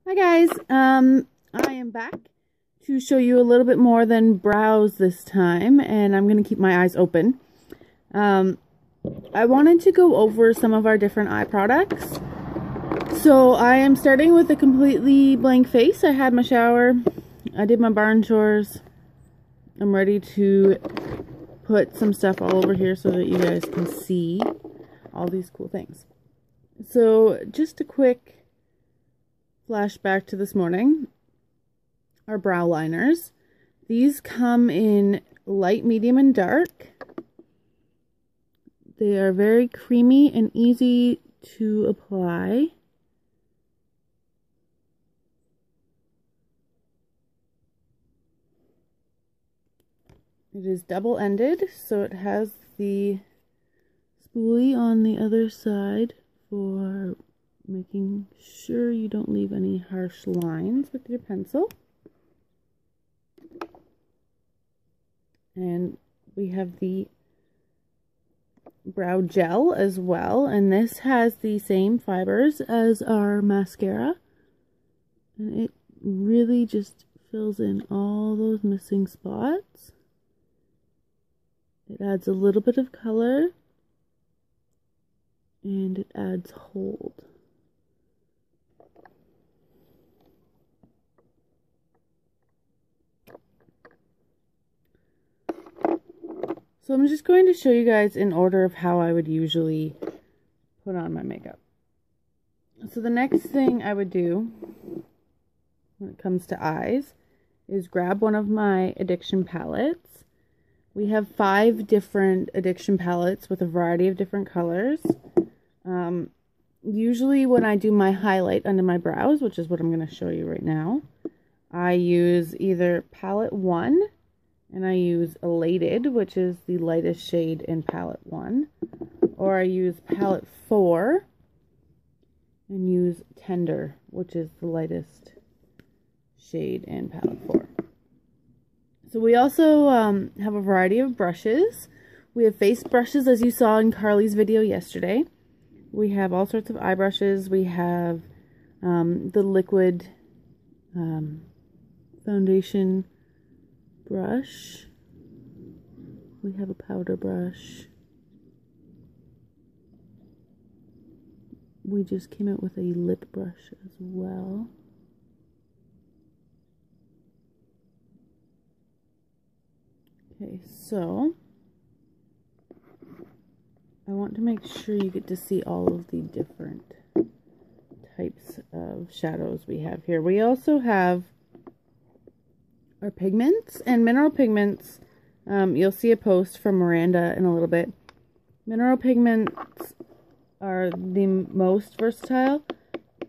Hi guys, I am back to show you a little bit more than brows this time, and I'm going to keep my eyes open. I wanted to go over some of our different eye products. So I am starting with a completely blank face. I had my shower, I did my barn chores. I'm ready to put some stuff all over here so that you guys can see all these cool things. So just a quick flashback to this morning. Our brow liners. These come in light, medium, and dark. They are very creamy and easy to apply. It is double-ended, so it has the spoolie on the other side for making sure you don't leave any harsh lines with your pencil. And we have the brow gel as well, and this has the same fibers as our mascara, and it really just fills in all those missing spots. It adds a little bit of color and it adds hold. So I'm just going to show you guys in order of how I would usually put on my makeup. So the next thing I would do when it comes to eyes is grab one of my addiction palettes. We have 5 different addiction palettes with a variety of different colors. Usually when I do my highlight under my brows, which is what I'm going to show you right now, I use either palette 1, and I use Elated, which is the lightest shade in palette 1, or I use palette 4 and use Tender, which is the lightest shade in palette 4. So we also have a variety of brushes. We have face brushes, as you saw in Carly's video yesterday. We have all sorts of eye brushes. We have the liquid foundation brush. We have a powder brush. We just came out with a lip brush as well. Okay, so I want to make sure you get to see all of the different types of shadows we have here. We also have our pigments and mineral pigments. You'll see a post from Miranda in a little bit. Mineral pigments are the most versatile.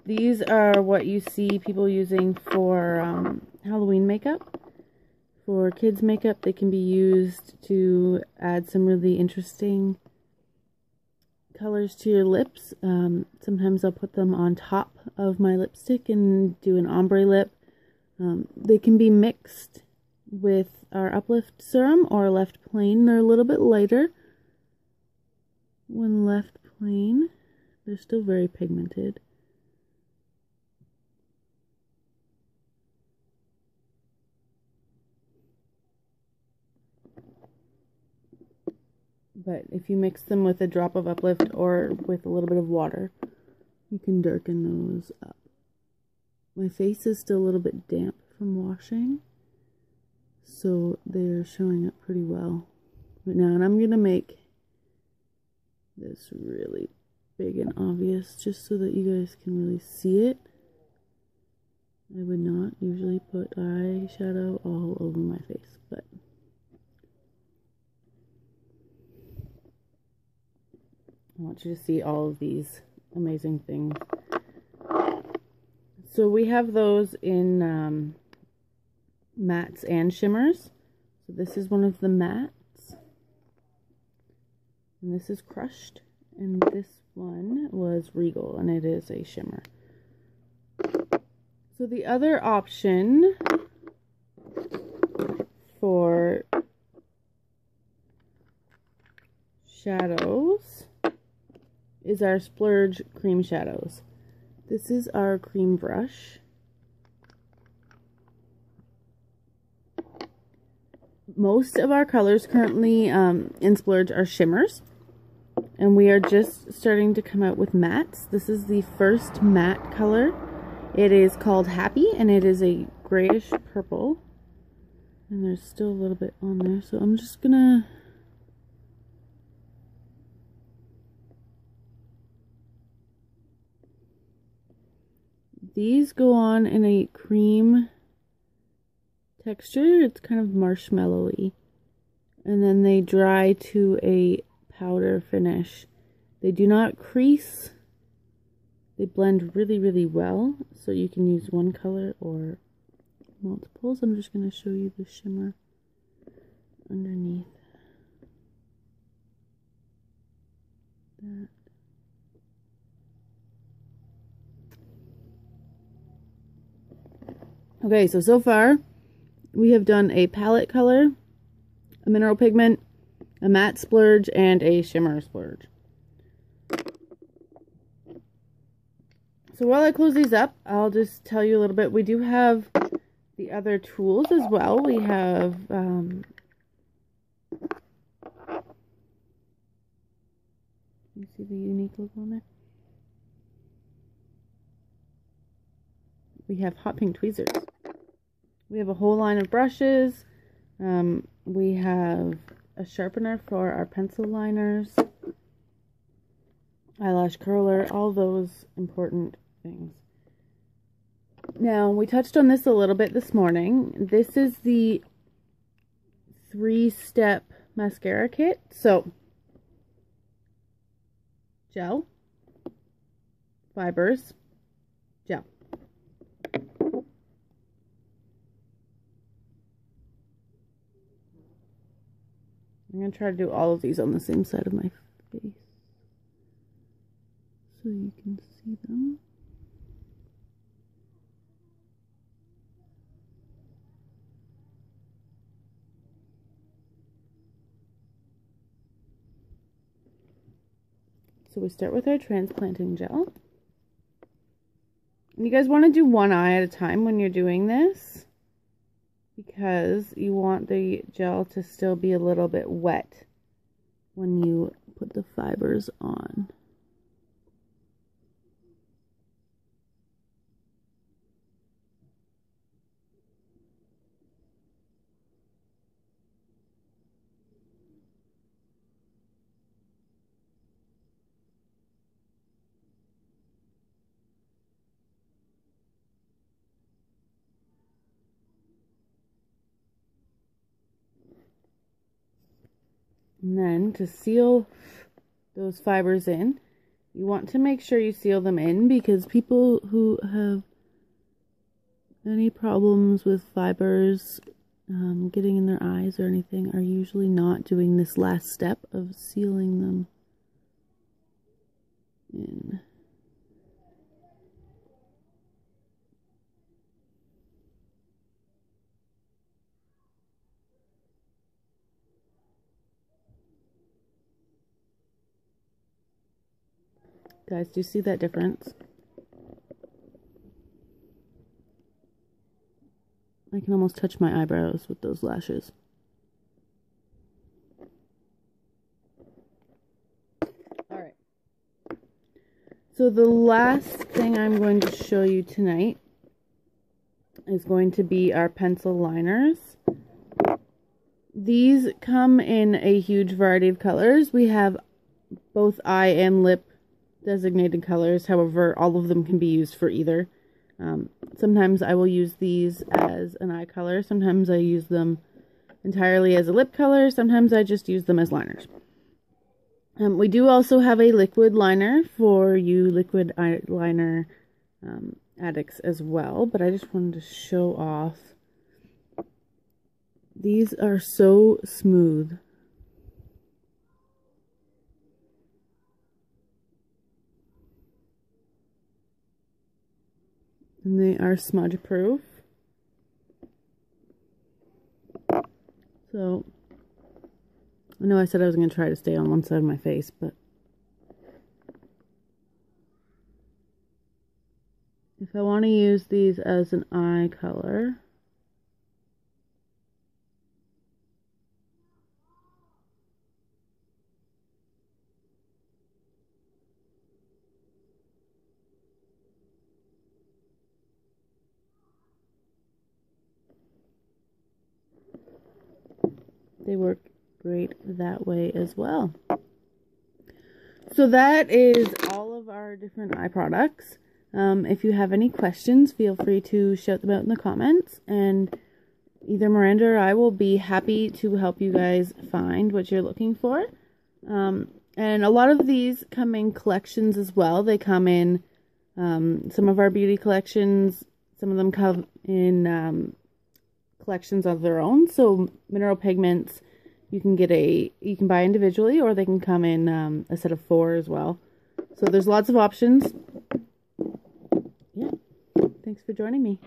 These are what you see people using for Halloween makeup. For kids makeup, they can be used to add some really interesting colors to your lips. Sometimes I'll put them on top of my lipstick and do an ombre lip. They can be mixed with our Uplift serum or left plain. They're a little bit lighter when left plain. They're still very pigmented. But if you mix them with a drop of Uplift or with a little bit of water, you can darken those up. My face is still a little bit damp from washing, so they're showing up pretty well right now. And I'm going to make this really big and obvious just so that you guys can really see it. I would not usually put eyeshadow all over my face, but I want you to see all of these amazing things. So we have those in mattes and shimmers. So this is one of the mattes. And this is Crushed. And this one was Regal, and it is a shimmer. So the other option for shadows is our Splurge Cream Shadows. This is our cream brush. most of our colors currently in Splurge are shimmers. And we are just starting to come out with mattes. This is the first matte color. It is called Happy, and it is a grayish purple. And there's still a little bit on there, so I'm just gonna... These go on in a cream texture. It's kind of marshmallowy. And then they dry to a powder finish. They do not crease. They blend really, really well. So you can use one color or multiples. I'm just going to show you the shimmer underneath that. Okay, so far we have done a palette color, a mineral pigment, a matte splurge, and a shimmer splurge. So while I close these up, I'll just tell you a little bit. We do have the other tools as well. We have you see the unique logo on there? We have hot pink tweezers. We have a whole line of brushes. We have a sharpener for our pencil liners, eyelash curler, all those important things. Now, we touched on this a little bit this morning. This is the 3-step mascara kit. So, gel, fibers, gel. I'm going to try to do all of these on the same side of my face so you can see them. So we start with our transplanting gel. And you guys want to do one eye at a time when you're doing this, because you want the gel to still be a little bit wet when you put the fibers on. And then to seal those fibers in, you want to make sure you seal them in, because people who have any problems with fibers getting in their eyes or anything are usually not doing this last step of sealing them in. Guys, do you see that difference? I can almost touch my eyebrows with those lashes. Alright. So the last thing I'm going to show you tonight is going to be our pencil liners. These come in a huge variety of colors. We have both eye and lip designated colors. However, all of them can be used for either. Sometimes I will use these as an eye color. Sometimes I use them entirely as a lip color. Sometimes I just use them as liners. We do also have a liquid liner for you liquid eyeliner addicts as well. But I just wanted to show off. These are so smooth. And they are smudge proof. So, I know I said I was going to try to stay on one side of my face, but if I want to use these as an eye color, they work great that way as well. So that is all of our different eye products. If you have any questions, feel free to shout them out in the comments, and either Miranda or I will be happy to help you guys find what you're looking for. And a lot of these come in collections as well. They come in some of our beauty collections. Some of them come in collections of their own. So mineral pigments, you can buy individually, or they can come in a set of 4 as well. So there's lots of options. Yeah. Thanks for joining me.